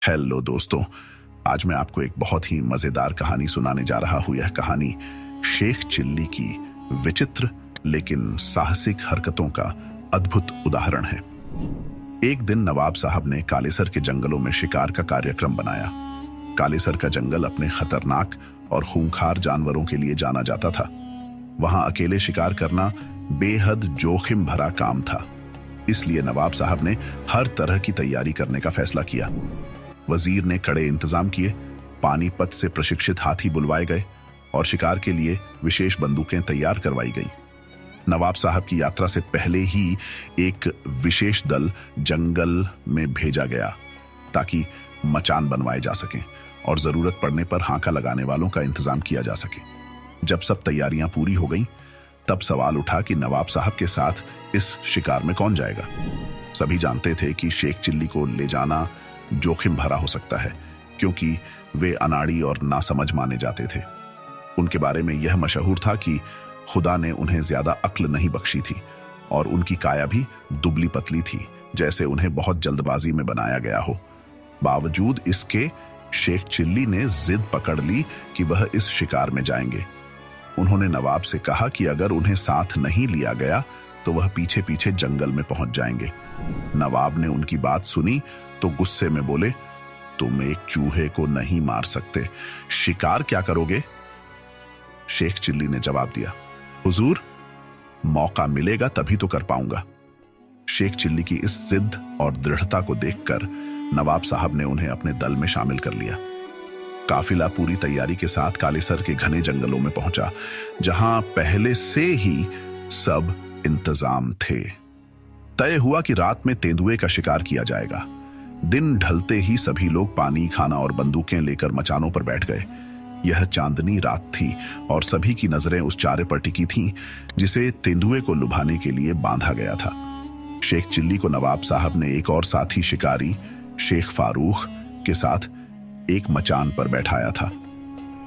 Hello दोस्तों, आज मैं आपको एक बहुत ही मजेदार कहानी सुनाने जा रहा हूं। यह कहानी शेख चिल्ली की विचित्र लेकिन साहसिक हरकतों का अद्भुत उदाहरण है। एक दिन नवाब साहब ने कालेसर के जंगलों में शिकार का कार्यक्रम बनाया। कालेसर का जंगल अपने खतरनाक और खूंखार जानवरों के लिए जाना जाता था। वहां अकेले शिकार करना बेहद जोखिम भरा काम था, इसलिए नवाब साहब ने हर तरह की तैयारी करने का फैसला किया। वजीर ने कड़े इंतजाम किए, पानीपत से प्रशिक्षित हाथी बुलवाए गए और शिकार के लिए विशेष बंदूकें तैयार करवाई गईं। नवाब साहब की यात्रा से पहले ही एक विशेष दल जंगल में भेजा गया ताकि मचान बनवाए जा सकें और जरूरत पड़ने पर हांका लगाने वालों का इंतजाम किया जा सके। जब सब तैयारियां पूरी हो गईं, तब सवाल उठा कि नवाब साहब के साथ इस शिकार में कौन जाएगा। सभी जानते थे कि शेख चिल्ली को ले जाना जोखिम भरा हो सकता है, क्योंकि वे अनाड़ी और नासमझ माने जाते थे। उनके बारे में यह मशहूर था कि खुदा ने उन्हें ज्यादा अक्ल नहीं बख्शी थी और उनकी काया भी दुबली पतली थी, जैसे उन्हें बहुत जल्दबाजी में बनाया गया हो। बावजूद इसके शेख चिल्ली ने जिद पकड़ ली कि वह इस शिकार में जाएंगे। उन्होंने नवाब से कहा कि अगर उन्हें साथ नहीं लिया गया तो वह पीछे पीछे जंगल में पहुंच जाएंगे। नवाब ने उनकी बात सुनी तो गुस्से में बोले, तुम एक चूहे को नहीं मार सकते, शिकार क्या करोगे? शेख चिल्ली ने जवाब दिया, हुजूर, मौका मिलेगा तभी तो कर पाऊंगा। शेख चिल्ली की इस जिद और दृढ़ता को देखकर नवाब साहब ने उन्हें अपने दल में शामिल कर लिया। काफिला पूरी तैयारी के साथ कालेसर के घने जंगलों में पहुंचा, जहां पहले से ही सब इंतजाम थे। तय हुआ कि रात में तेंदुए का शिकार किया जाएगा। दिन ढलते ही सभी लोग पानी, खाना और बंदूकें लेकर मचानों पर बैठ गए। यह चांदनी रात थी और सभी की नजरें उस चारे पर टिकी थीं जिसे तेंदुए को लुभाने के लिए बांधा गया था। शेख चिल्ली को नवाब साहब ने एक और साथी शिकारी शेख फारूक के साथ एक मचान पर बैठाया था।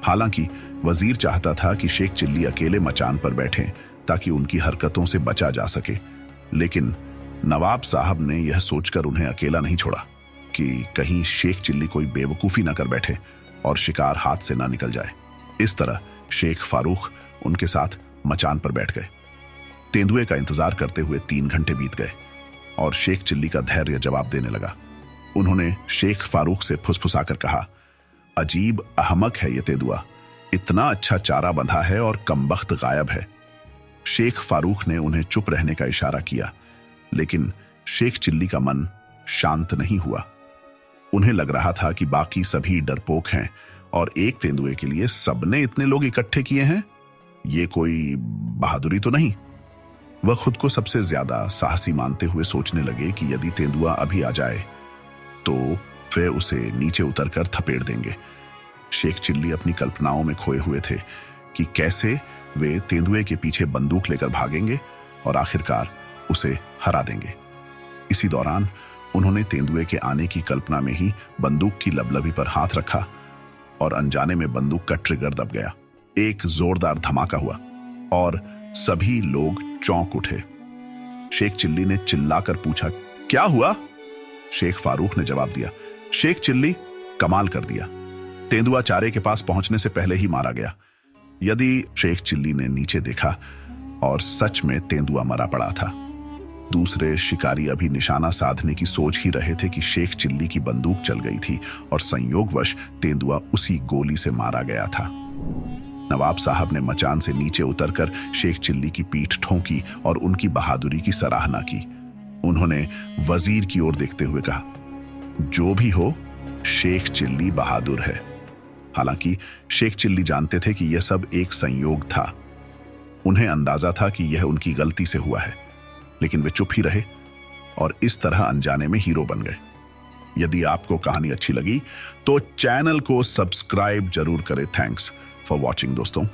हालांकि वजीर चाहता था कि शेख चिल्ली अकेले मचान पर बैठें ताकि उनकी हरकतों से बचा जा सके, लेकिन नवाब साहब ने यह सोचकर उन्हें अकेला नहीं छोड़ा कि कहीं शेख चिल्ली कोई बेवकूफी न कर बैठे और शिकार हाथ से ना निकल जाए। इस तरह शेख फारूक उनके साथ मचान पर बैठ गए। तेंदुए का इंतजार करते हुए 3 घंटे बीत गए और शेख चिल्ली का धैर्य जवाब देने लगा। उन्होंने शेख फारूक से फुसफुसाकर कहा, अजीब अहमक है ये तेंदुआ, इतना अच्छा चारा बंधा है और कमबख्त गायब है। शेख फारूक ने उन्हें चुप रहने का इशारा किया, लेकिन शेख चिल्ली का मन शांत नहीं हुआ। उन्हें लग रहा था कि बाकी सभी डरपोक हैं और एक तेंदुए के लिए सबने इतने लोग इकट्ठे किए हैं। ये कोई बहादुरी तो नहीं। वह खुद को सबसे ज्यादा साहसी मानते हुए सोचने लगे कि यदि तेंदुआ अभी आ जाए तो वे उसे नीचे उतरकर थपेड़ देंगे। शेख चिल्ली अपनी कल्पनाओं में खोए हुए थे कि कैसे वे तेंदुए के पीछे बंदूक लेकर भागेंगे और आखिरकार उसे हरा देंगे। इसी दौरान उन्होंने तेंदुए के आने की कल्पना में ही बंदूक की लबलबी पर हाथ रखा और अनजाने में बंदूक का ट्रिगर दब गया। एक जोरदार धमाका हुआ और सभी लोग चौंक उठे। शेख चिल्ली ने चिल्लाकर पूछा, क्या हुआ? शेख फारूक ने जवाब दिया, शेख चिल्ली, कमाल कर दिया, तेंदुआ चारे के पास पहुंचने से पहले ही मारा गया। यदि शेख चिल्ली ने नीचे देखा और सच में तेंदुआ मरा पड़ा था। दूसरे शिकारी अभी निशाना साधने की सोच ही रहे थे कि शेख चिल्ली की बंदूक चल गई थी और संयोगवश तेंदुआ उसी गोली से मारा गया था। नवाब साहब ने मचान से नीचे उतरकर शेख चिल्ली की पीठ ठोंकी और उनकी बहादुरी की सराहना की। उन्होंने वजीर की ओर देखते हुए कहा, जो भी हो, शेख चिल्ली बहादुर है। हालांकि शेख चिल्ली जानते थे कि यह सब एक संयोग था। उन्हें अंदाजा था कि यह उनकी गलती से हुआ है, लेकिन वे चुप ही रहे और इस तरह अनजाने में हीरो बन गए। यदि आपको कहानी अच्छी लगी तो चैनल को सब्सक्राइब जरूर करें। थैंक्स फॉर वॉचिंग दोस्तों।